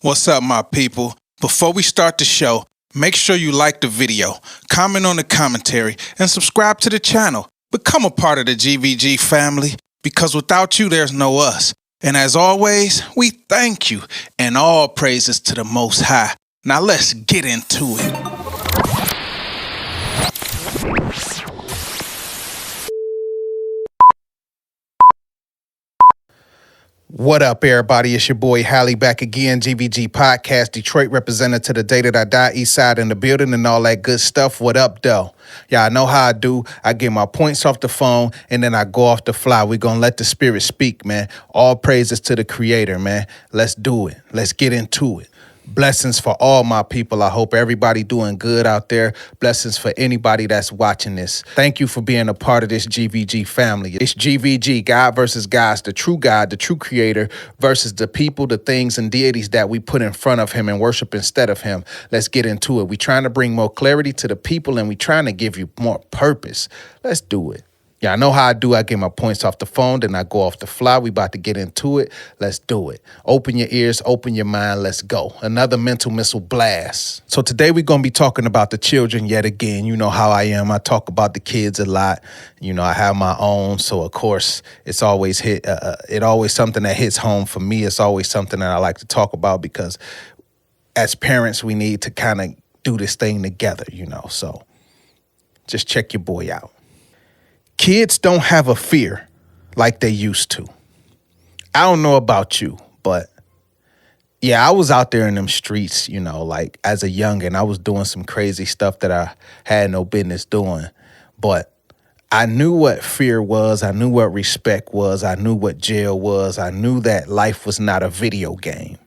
What's up, my people? Before we start the show, make sure you like the video, comment on the commentary, and subscribe to the channel. Become a part of the GVG family, because without you, there's no us. And as always, we thank you, and all praises to the Most High. Now let's get into it. What up, everybody? It's your boy Hally back again, Gvg Podcast, Detroit representative to the day that I die, east side in the building and all that good stuff. What up, though? Y'all know how I do. I get my points off the phone and then I go off the fly. We're going to let the spirit speak, man. All praises to the creator, man. Let's do it. Let's get into it. Blessings for all my people. I hope everybody doing good out there. Blessings for anybody that's watching this. Thank you for being a part of this GVG family. It's GVG, God versus gods, the true God, the true creator versus the people, the things, and deities that we put in front of him and worship instead of him. Let's get into it. We're trying to bring more clarity to the people and we're trying to give you more purpose. Let's do it. Yeah, I know how I do. I get my points off the phone, then I go off the fly. We about to get into it. Let's do it. Open your ears, open your mind. Let's go. Another mental missile blast. So today we're going to be talking about the children yet again. You know how I am. I talk about the kids a lot. You know, I have my own. So, of course, it's always always something that hits home for me. It's always something that I like to talk about because as parents, we need to kind of do this thing together, you know. So just check your boy out. Kids don't have a fear like they used to. I don't know about you, but yeah, I was out there in them streets, you know, like as a youngin', I was doing some crazy stuff that I had no business doing. But I knew what fear was. I knew what respect was. I knew what jail was. I knew that life was not a video game.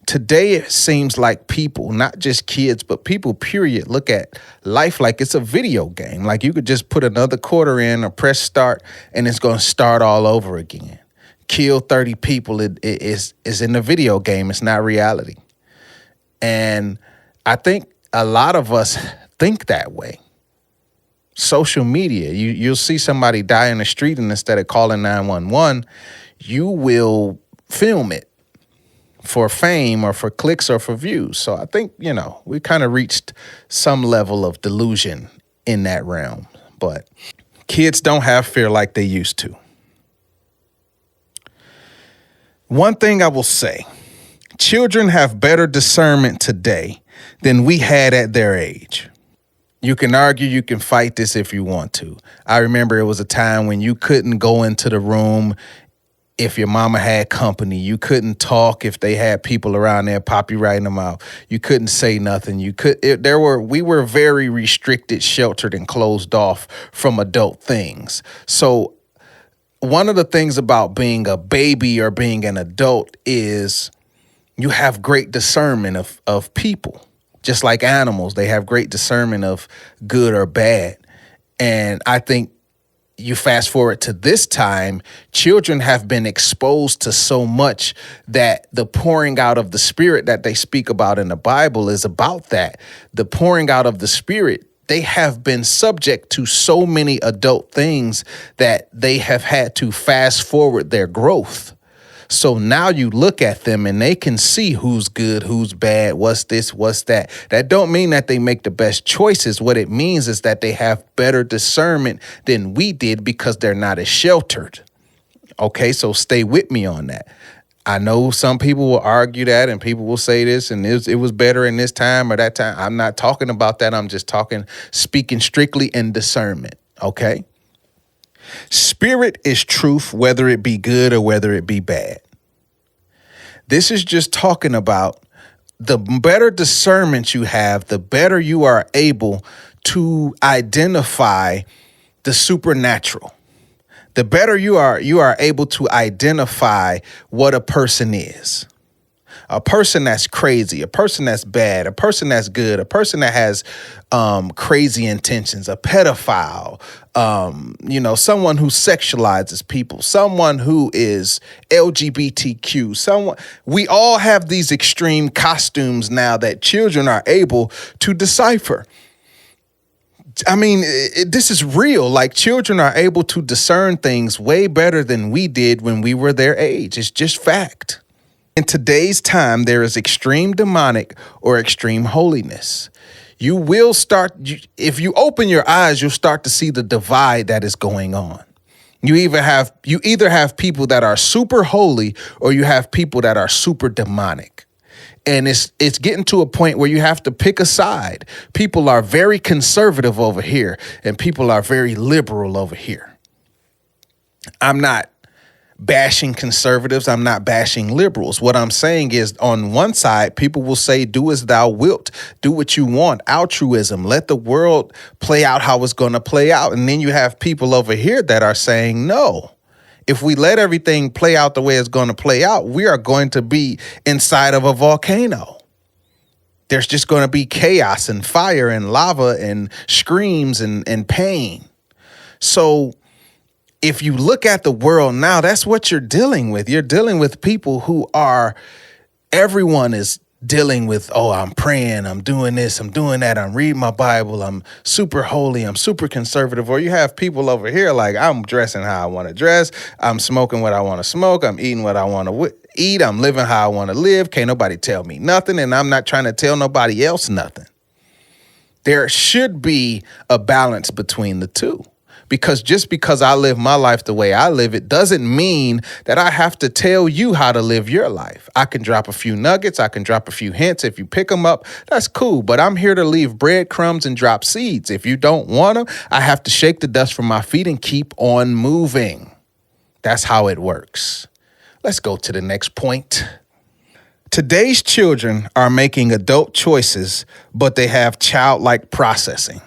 Today, it seems like people, not just kids, but people, period, look at life like it's a video game. Like you could just put another quarter in or press start and it's going to start all over again. Kill 30 people is in the video game. It's not reality. And I think a lot of us think that way. Social media, you'll see somebody die in the street and instead of calling 911, you will film it for fame or for clicks or for views. So I think, you know, we kind of reached some level of delusion in that realm. But kids don't have fear like they used to. One thing I will say, children have better discernment today than we had at their age. You can argue, you can fight this if you want to. I remember it was a time when you couldn't go into the room if your mama had company. You couldn't talk if they had people around there copywriting them out. You couldn't say nothing. We were very restricted, sheltered, and closed off from adult things. So one of the things about being a baby or being an adult is you have great discernment of people. Just like animals, they have great discernment of good or bad. And I think you fast forward to this time, children have been exposed to so much that the pouring out of the spirit that they speak about in the Bible is about that. The pouring out of the spirit, they have been subject to so many adult things that they have had to fast forward their growth. So now you look at them and they can see who's good, who's bad, what's this, what's that. That don't mean that they make the best choices. What it means is that they have better discernment than we did because they're not as sheltered. Okay, so stay with me on that. I know some people will argue that and people will say this and it was better in this time or that time. I'm not talking about that. I'm just speaking strictly in discernment. Okay. Spirit is truth, whether it be good or whether it be bad. This is just talking about the better discernment you have, the better you are able to identify the supernatural. The better you are able to identify what a person is. A person that's crazy, a person that's bad, a person that's good, a person that has crazy intentions, a pedophile, someone who sexualizes people, someone who is LGBTQ, we all have these extreme costumes now that children are able to decipher. I mean, this is real. Like, children are able to discern things way better than we did when we were their age. It's just fact. In today's time, there is extreme demonic or extreme holiness. You will start, if you open your eyes, you'll start to see the divide that is going on. You either have people that are super holy or you have people that are super demonic. And it's getting to a point where you have to pick a side. People are very conservative over here and people are very liberal over here. I'm not bashing conservatives. I'm not bashing liberals. What I'm saying is, on one side, people will say, do as thou wilt, do what you want, altruism, let the world play out how it's going to play out. And then you have people over here that are saying, no, if we let everything play out the way it's going to play out, we are going to be inside of a volcano. There's just going to be chaos and fire and lava and screams and pain. So if you look at the world now, that's what you're dealing with. You're dealing with people who are, everyone is dealing with, oh, I'm praying, I'm doing this, I'm doing that, I'm reading my Bible, I'm super holy, I'm super conservative. Or you have people over here like, I'm dressing how I want to dress, I'm smoking what I want to smoke, I'm eating what I want to eat, I'm living how I want to live, can't nobody tell me nothing, and I'm not trying to tell nobody else nothing. There should be a balance between the two. Because just because I live my life the way I live it doesn't mean that I have to tell you how to live your life. I can drop a few nuggets. I can drop a few hints. If you pick them up, that's cool. But I'm here to leave breadcrumbs and drop seeds. If you don't want them, I have to shake the dust from my feet and keep on moving. That's how it works. Let's go to the next point. Today's children are making adult choices, but they have childlike processing.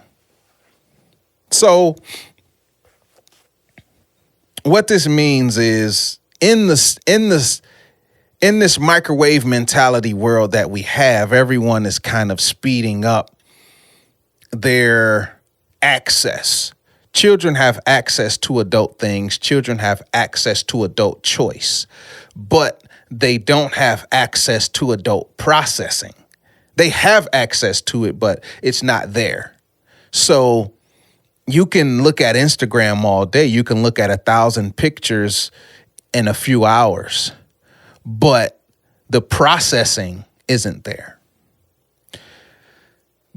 So what this means is in this microwave mentality world that we have, everyone is kind of speeding up their access. Children have access to adult things. Children have access to adult choice, but they don't have access to adult processing. They have access to it, but it's not there. So you can look at Instagram all day. You can look at 1,000 pictures in a few hours, but the processing isn't there.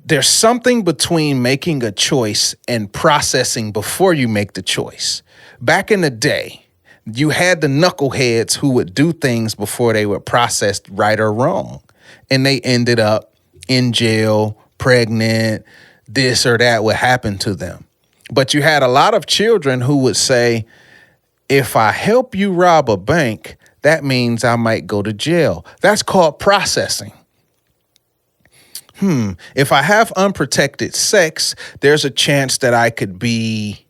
There's something between making a choice and processing before you make the choice. Back in the day, you had the knuckleheads who would do things before they were processed right or wrong, and they ended up in jail, pregnant, this or that would happen to them. But you had a lot of children who would say, if I help you rob a bank, that means I might go to jail. That's called processing. If I have unprotected sex, there's a chance that I could be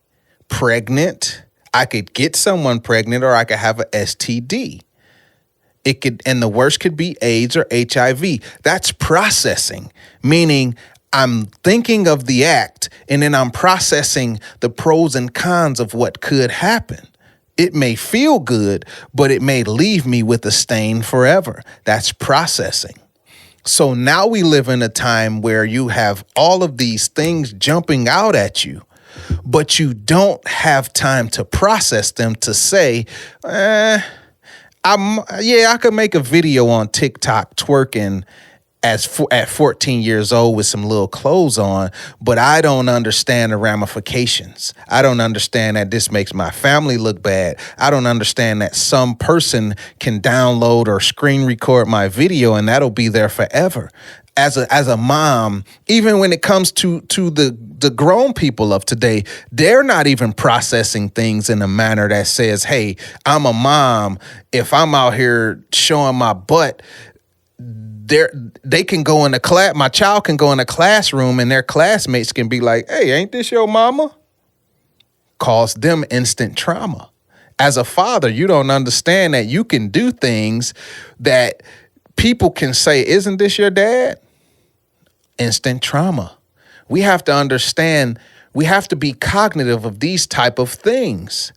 pregnant. I could get someone pregnant, or I could have an STD. And the worst could be AIDS or HIV. That's processing, meaning I'm thinking of the act and then I'm processing the pros and cons of what could happen. It may feel good, but it may leave me with a stain forever. That's processing. So now we live in a time where you have all of these things jumping out at you, but you don't have time to process them to say, I could make a video on TikTok twerking at 14 years old with some little clothes on, but I don't understand the ramifications. I don't understand that this makes my family look bad. I don't understand that some person can download or screen record my video and that'll be there forever. As a mom, even when it comes to the grown people of today, they're not even processing things in a manner that says, hey, I'm a mom. If I'm out here showing my butt, they can go in my child can go in a classroom and their classmates can be like, hey, ain't this your mama? Cause them instant trauma. As a father, you don't understand that you can do things that people can say, isn't this your dad? Instant trauma. We have to understand, we have to be cognitive of these type of things.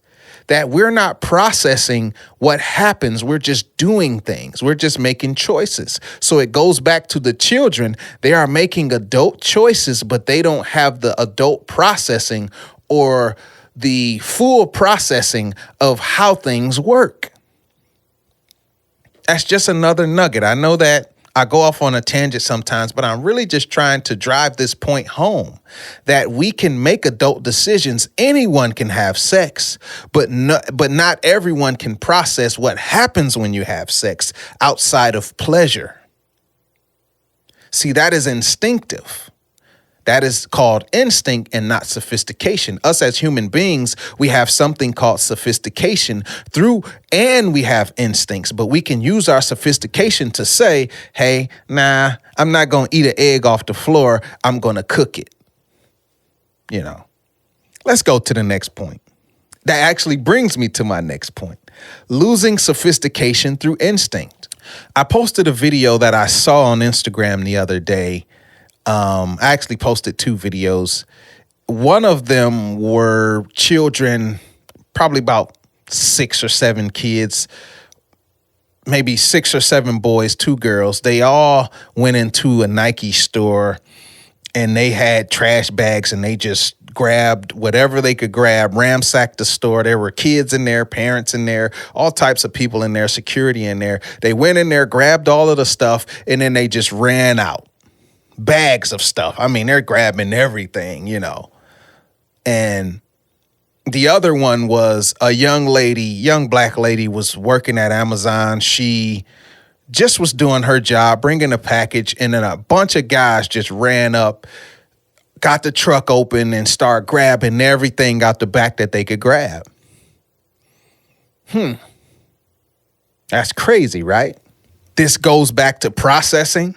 That we're not processing what happens. We're just doing things. We're just making choices. So it goes back to the children. They are making adult choices, but they don't have the adult processing or the full processing of how things work. That's just another nugget. I know that I go off on a tangent sometimes, but I'm really just trying to drive this point home that we can make adult decisions. Anyone can have sex, but not everyone can process what happens when you have sex outside of pleasure. See, that is instinctive. That is called instinct and not sophistication. Us as human beings, we have something called sophistication and we have instincts, but we can use our sophistication to say, hey, nah, I'm not going to eat an egg off the floor. I'm going to cook it. Let's go to the next point. That actually brings me to my next point. Losing sophistication through instinct. I posted a video that I saw on Instagram the other day. I actually posted 2 videos. One of them were children, probably about 6 or 7 kids, maybe 6 or 7 boys, 2 girls. They all went into a Nike store and they had trash bags and they just grabbed whatever they could grab, ransacked the store. There were kids in there, parents in there, all types of people in there, security in there. They went in there, grabbed all of the stuff, and then they just ran out. Bags of stuff. I mean, they're grabbing everything, And the other one was a young black lady was working at Amazon. She just was doing her job, bringing a package, and then a bunch of guys just ran up, got the truck open, and started grabbing everything out the back that they could grab. That's crazy, right? This goes back to processing.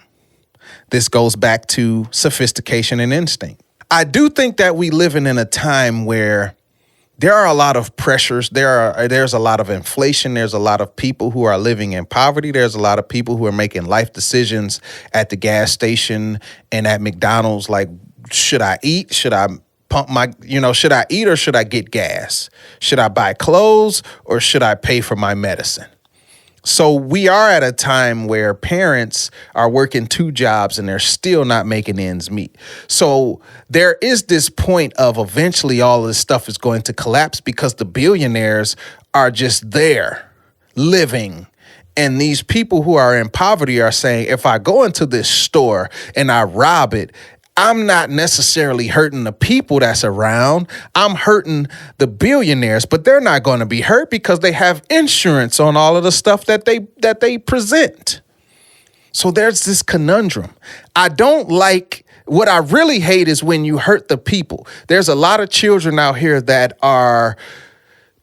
This goes back to sophistication and instinct. I do think that we live in a time where there are a lot of pressures. There's a lot of inflation. There's a lot of people who are living in poverty. There's a lot of people who are making life decisions at the gas station and at McDonald's. Like, should I eat? Should I should I eat or should I get gas? Should I buy clothes or should I pay for my medicine? So we are at a time where parents are working 2 jobs and they're still not making ends meet. So there is this point of eventually all of this stuff is going to collapse because the billionaires are just there living. And these people who are in poverty are saying, if I go into this store and I rob it, I'm not necessarily hurting the people that's around. I'm hurting the billionaires, but they're not going to be hurt because they have insurance on all of the stuff that they present. So there's this conundrum. What I really hate is when you hurt the people. There's a lot of children out here that are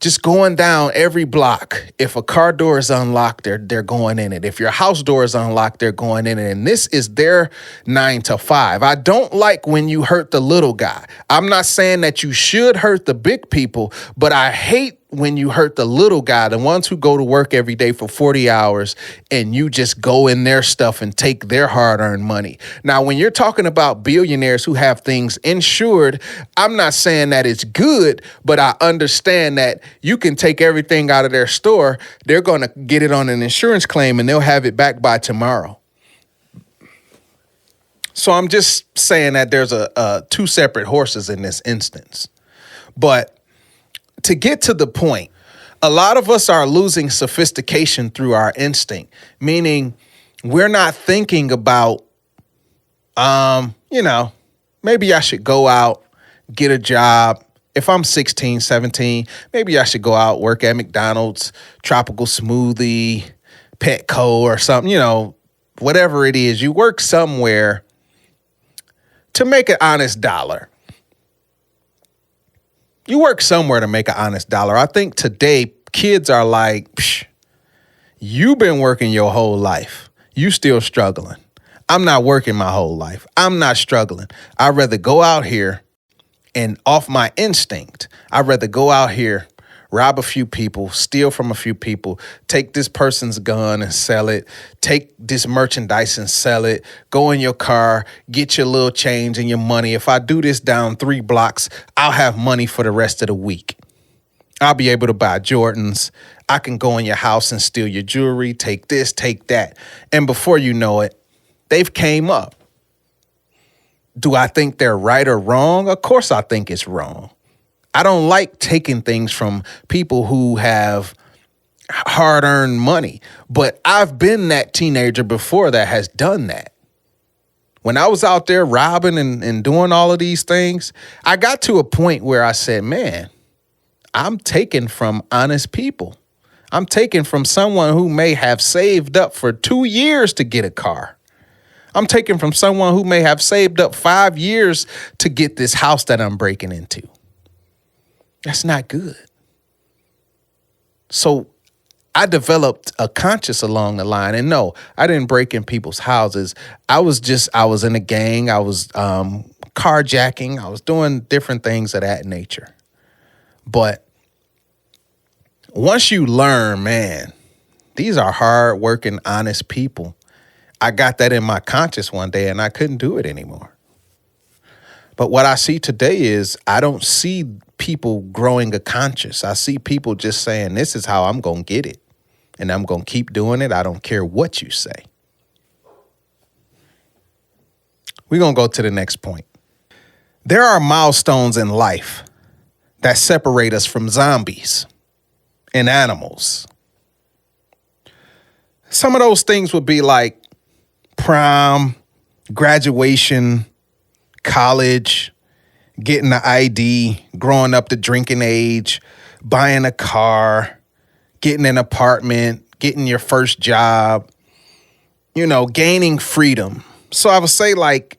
just going down every block. If a car door is unlocked, they're going in it. If your house door is unlocked, they're going in it. And this is their 9 to 5. I don't like when you hurt the little guy. I'm not saying that you should hurt the big people, but I hate when you hurt the little guy, the ones who go to work every day for 40 hours and you just go in their stuff and take their hard-earned money. Now, when you're talking about billionaires who have things insured, I'm not saying that it's good, but I understand that you can take everything out of their store. They're going to get it on an insurance claim and they'll have it back by tomorrow. So I'm just saying that there's 2 separate horses in this instance. But to get to the point, a lot of us are losing sophistication through our instinct, meaning we're not thinking about, maybe I should go out, get a job. If I'm 16, 17, maybe I should go out, work at McDonald's, Tropical Smoothie, Petco or something, whatever it is. You work somewhere to make an honest dollar. You work somewhere to make an honest dollar. I think today kids are like, you've been working your whole life. You still struggling. I'm not working my whole life. I'm not struggling. I'd rather go out here and off my instinct, I'd rather go out here, rob a few people, steal from a few people, take this person's gun and sell it, take this merchandise and sell it, go in your car, get your little change and your money. If I do this down 3 blocks, I'll have money for the rest of the week. I'll be able to buy Jordans. I can go in your house and steal your jewelry, take this, take that. And before you know it, they've came up. Do I think they're right or wrong? Of course I think it's wrong. I don't like taking things from people who have hard-earned money. But I've been that teenager before that has done that. When I was out there robbing and doing all of these things, I got to a point where I said, man, I'm taking from honest people. I'm taking from someone who may have saved up for 2 years to get a car. I'm taking from someone who may have saved up 5 years to get this house that I'm breaking into. That's not good. So I developed a conscience along the line. And no, I didn't break in people's houses. I was in a gang. I was carjacking. I was doing different things of that nature. But once you learn, man, these are hard-working, honest people. I got that in my conscience one day and I couldn't do it anymore. But what I see today is I don't see people growing a conscience. I see people just saying, this is how I'm going to get it. And I'm going to keep doing it. I don't care what you say. We're going to go to the next point. There are milestones in life that separate us from zombies and animals. Some of those things would be like prom, graduation, college, getting the ID, growing up to drinking age, buying a car, getting an apartment, getting your first job, gaining freedom. So I would say like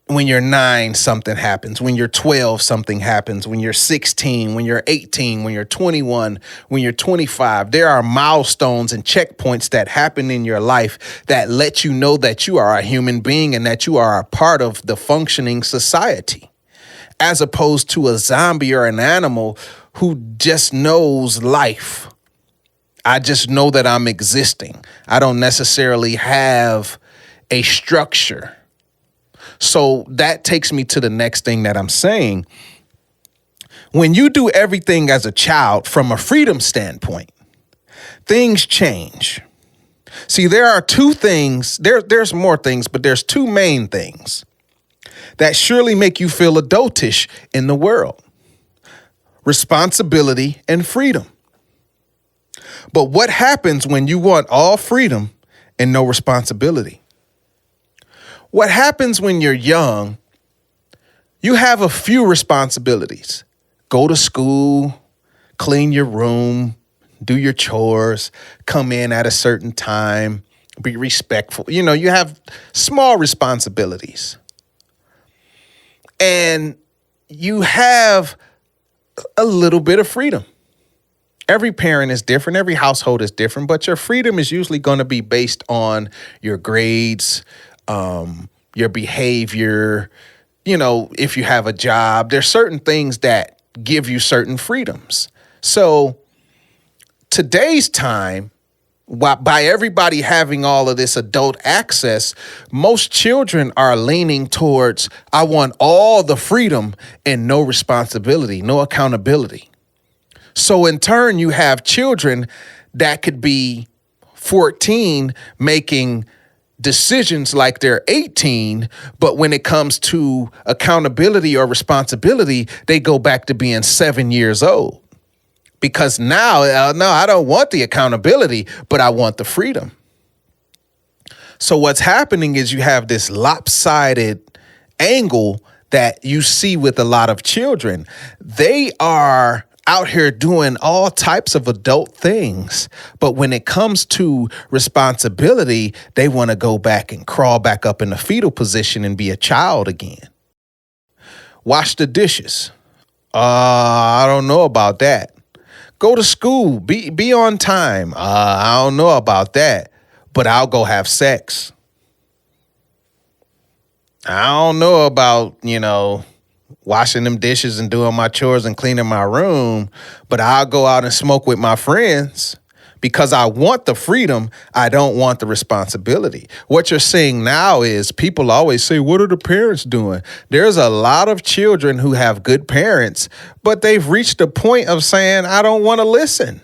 when you're 9, something happens. When you're 12, something happens. When you're 16, when you're 18, when you're 21, when you're 25, there are milestones and checkpoints that happen in your life that let you know that you are a human being and that you are a part of the functioning society, as opposed to a zombie or an animal who just knows life. I just know that I'm existing. I don't necessarily have a structure. So that takes me to the next thing that I'm saying. When you do everything as a child from a freedom standpoint, things change. See, there are two things, there's more things, but there's two main things that surely make you feel adultish in the world: responsibility and freedom. But what happens when you want all freedom and no responsibility? What happens when you're young, you have a few responsibilities. Go to school, clean your room, do your chores, come in at a certain time, be respectful. You have small responsibilities. And you have a little bit of freedom. Every parent is different. Every household is different, but your freedom is usually going to be based on your grades, your behavior. If you have a job, there's certain things that give you certain freedoms. So today's time, by everybody having all of this adult access, most children are leaning towards, I want all the freedom and no responsibility, no accountability. So in turn, you have children that could be 14 making decisions like they're 18, but when it comes to accountability or responsibility, they go back to being 7 years old. Because now, no, I don't want the accountability, but I want the freedom. So what's happening is you have this lopsided angle that you see with a lot of children. They are out here doing all types of adult things, but when it comes to responsibility, they want to go back and crawl back up in the fetal position and be a child again. Wash the dishes. I don't know about that. Go to school. Be on time. I don't know about that, but I'll go have sex. I don't know about, washing them dishes and doing my chores and cleaning my room, but I'll go out and smoke with my friends because I want the freedom. I don't want the responsibility. What you're seeing now is people always say, what are the parents doing? There's a lot of children who have good parents, but they've reached a point of saying, I don't want to listen.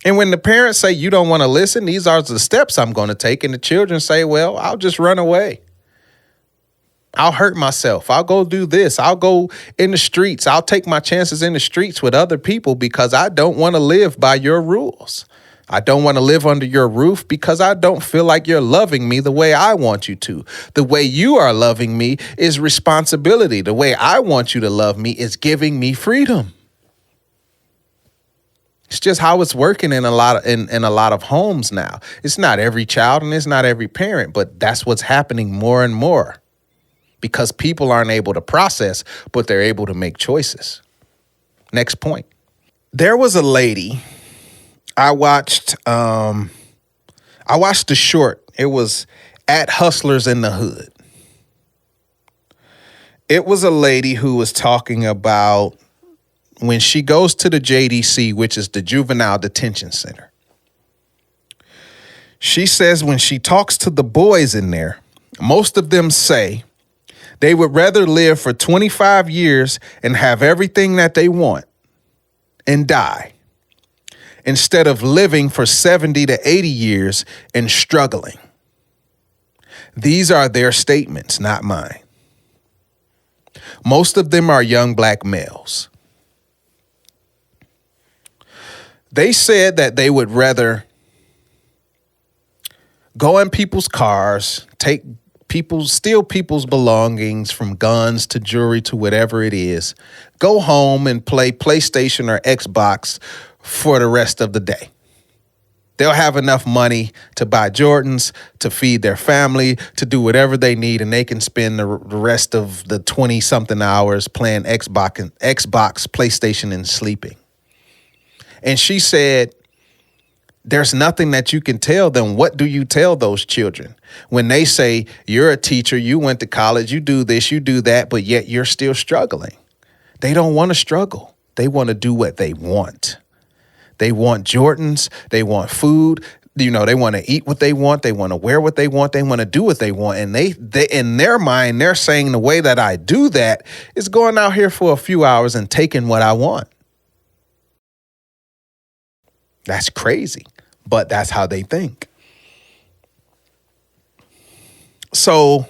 And when the parents say, you don't want to listen, these are the steps I'm going to take. And the children say, well, I'll just run away. I'll hurt myself. I'll go do this. I'll go in the streets. I'll take my chances in the streets with other people because I don't want to live by your rules. I don't want to live under your roof because I don't feel like you're loving me the way I want you to. The way you are loving me is responsibility. The way I want you to love me is giving me freedom. It's just how it's working in a lot of homes now. It's not every child and it's not every parent, but that's what's happening more and more because people aren't able to process, but they're able to make choices. Next point. There was a lady I watched the short. It was at Hustlers in the Hood. It was a lady who was talking about when she goes to the JDC, which is the Juvenile Detention Center. She says when she talks to the boys in there, most of them say they would rather live for 25 years and have everything that they want and die instead of living for 70 to 80 years and struggling. These are their statements, not mine. Most of them are young black males. They said that they would rather go in people's cars, steal people's belongings from guns to jewelry to whatever it is, go home and play PlayStation or Xbox for the rest of the day. They'll have enough money to buy Jordans, to feed their family, to do whatever they need, and they can spend the rest of the 20-something hours playing Xbox, PlayStation, and sleeping. And she said, there's nothing that you can tell them. What do you tell those children when they say, you're a teacher, you went to college, you do this, you do that, but yet you're still struggling? They don't want to struggle. They want to do what they want. They want Jordans. They want food. They want to eat what they want. They want to wear what they want. They want to do what they want. And they in their mind, they're saying the way that I do that is going out here for a few hours and taking what I want. That's crazy, but that's how they think. So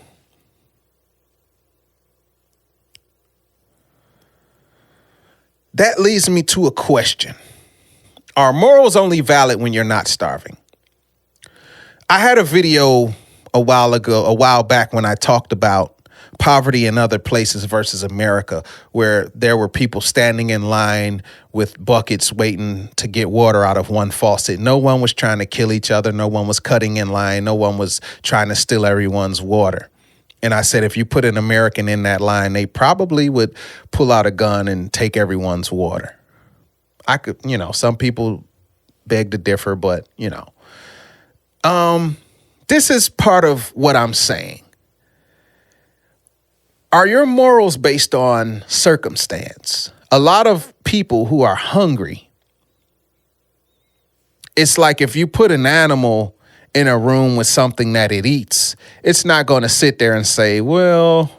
that leads me to a question. Are morals only valid when you're not starving? I had a video a while back when I talked about poverty in other places versus America, where there were people standing in line with buckets waiting to get water out of one faucet. No one was trying to kill each other. No one was cutting in line. No one was trying to steal everyone's water. And I said, if you put an American in that line, they probably would pull out a gun and take everyone's water. I could, some people beg to differ, but, this is part of what I'm saying. Are your morals based on circumstance? A lot of people who are hungry, it's like if you put an animal in a room with something that it eats, it's not going to sit there and say, well,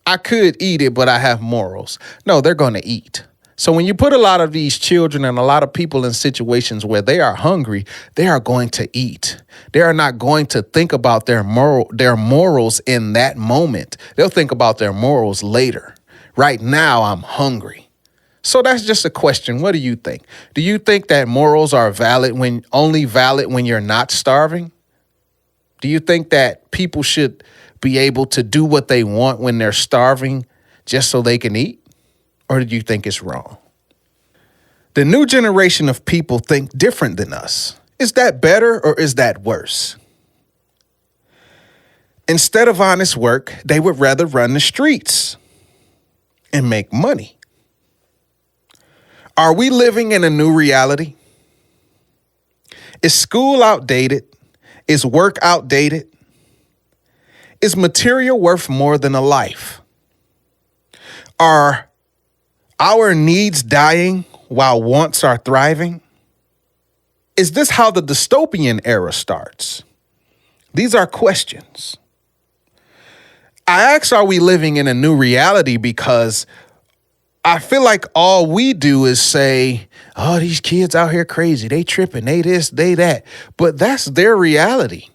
I could eat it, but I have morals. No, they're going to eat. So when you put a lot of these children and a lot of people in situations where they are hungry, they are going to eat. They are not going to think about their morals in that moment. They'll think about their morals later. Right now, I'm hungry. So that's just a question. What do you think? Do you think that morals are only valid when you're not starving? Do you think that people should be able to do what they want when they're starving just so they can eat? Or do you think it's wrong? The new generation of people think different than us. Is that better or is that worse? Instead of honest work, they would rather run the streets and make money. Are we living in a new reality? Is school outdated? Is work outdated? Is material worth more than a life? Are our needs dying while wants are thriving? Is this how the dystopian era starts? These are questions. I ask, are we living in a new reality? Because I feel like all we do is say, oh, these kids out here crazy. They tripping, they this, they that. But that's their reality.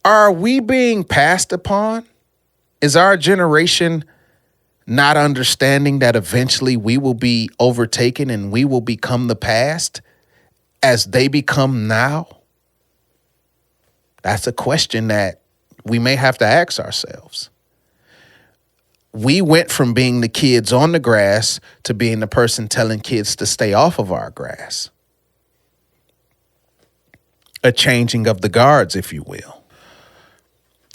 Are we being passed upon? Is our generation not understanding that eventually we will be overtaken and we will become the past as they become now? That's a question that we may have to ask ourselves. We went from being the kids on the grass to being the person telling kids to stay off of our grass. A changing of the guards, if you will.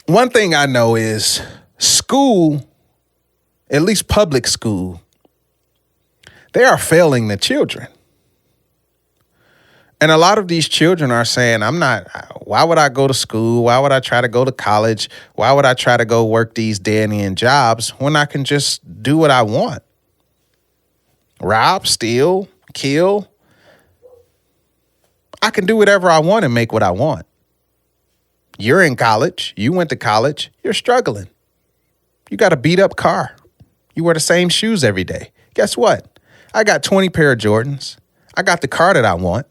One thing I know is school, at least public school, they are failing the children. And a lot of these children are saying, why would I go to school? Why would I try to go to college? Why would I try to go work these dead-end jobs when I can just do what I want? Rob, steal, kill. I can do whatever I want and make what I want. You're in college. You went to college. You're struggling. You got a beat up car. You wear the same shoes every day. Guess what? I got 20 pair of Jordans. I got the car that I want.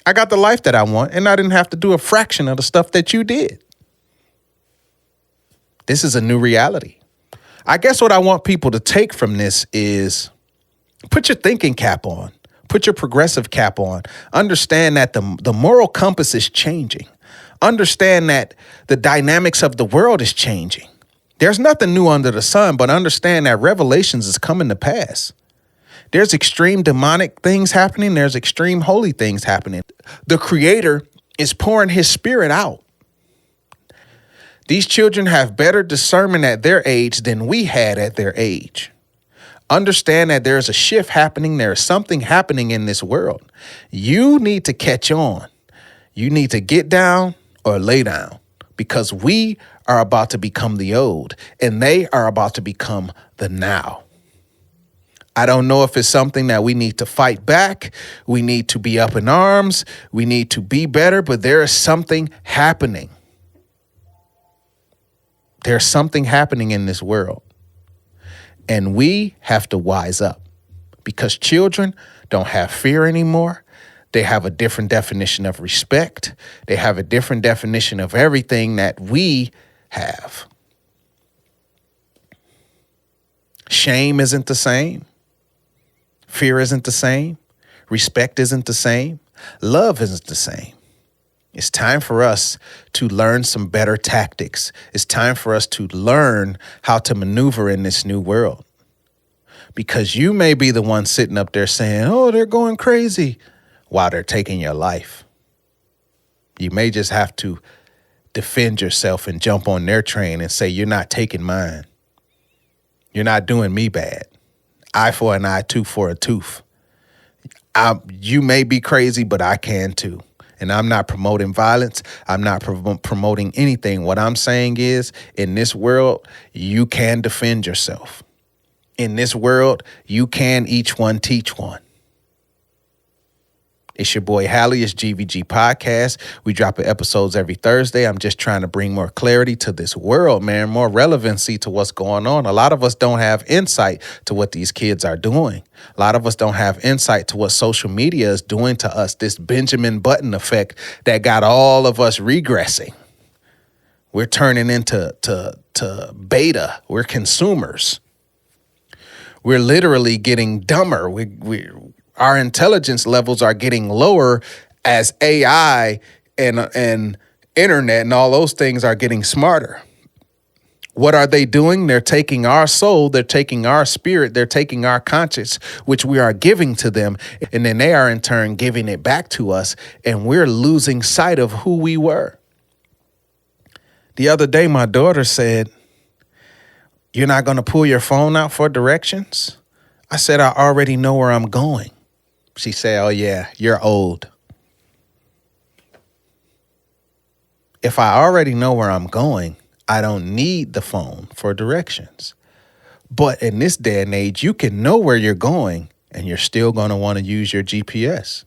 I got the life that I want, and I didn't have to do a fraction of the stuff that you did. This is a new reality. I guess what I want people to take from this is put your thinking cap on. Put your progressive cap on. Understand that the moral compass is changing. Understand that the dynamics of the world is changing. There's nothing new under the sun, but understand that revelations is coming to pass. There's extreme demonic things happening. There's extreme holy things happening. The Creator is pouring his spirit out. These children have better discernment at their age than we had at their age. Understand that there's a shift happening. There's something happening in this world. You need to catch on. You need to get down or lay down, because we are about to become the old and they are about to become the now. I don't know if it's something that we need to fight back. We need to be up in arms. We need to be better, but there is something happening. There's something happening in this world. And we have to wise up, because children don't have fear anymore. They have a different definition of respect. They have a different definition of everything that we have. Shame isn't the same. Fear isn't the same. Respect isn't the same. Love isn't the same. It's time for us to learn some better tactics. It's time for us to learn how to maneuver in this new world. Because you may be the one sitting up there saying, oh, they're going crazy, while they're taking your life. You may just have to defend yourself and jump on their train and say, you're not taking mine. You're not doing me bad. Eye for an eye, tooth for a tooth. You may be crazy, but I can too. And I'm not promoting violence. I'm not promoting anything. What I'm saying is, in this world, you can defend yourself. In this world, you can each one teach one. It's your boy Hally. It's Gvg Podcast. We drop episodes every Thursday. I'm just trying to bring more clarity to this world, man, more relevancy to what's going on. A lot of us don't have insight to what these kids are doing. A lot of us don't have insight to what social media is doing to us, this Benjamin Button effect that got all of us regressing. We're turning into beta. We're consumers. We're literally getting dumber. Our intelligence levels are getting lower as AI and internet and all those things are getting smarter. What are they doing? They're taking our soul, they're taking our spirit, they're taking our conscience, which we are giving to them, and then they are in turn giving it back to us, and we're losing sight of who we were. The other day, my daughter said, "You're not going to pull your phone out for directions?" I said, "I already know where I'm going." She said, "Oh yeah, you're old." If I already know where I'm going, I don't need the phone for directions. But in this day and age, you can know where you're going and you're still going to want to use your GPS.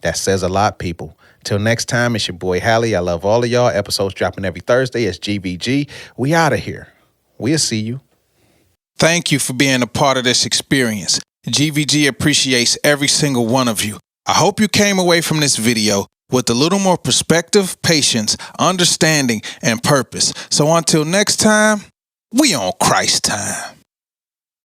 That says a lot, people. Till next time, it's your boy Hally. I love all of y'all. Episodes dropping every Thursday. It's GVG. We out of here. We'll see you. Thank you for being a part of this experience. GVG appreciates every single one of you. I hope you came away from this video with a little more perspective, patience, understanding, and purpose. So until next time, we on Christ time.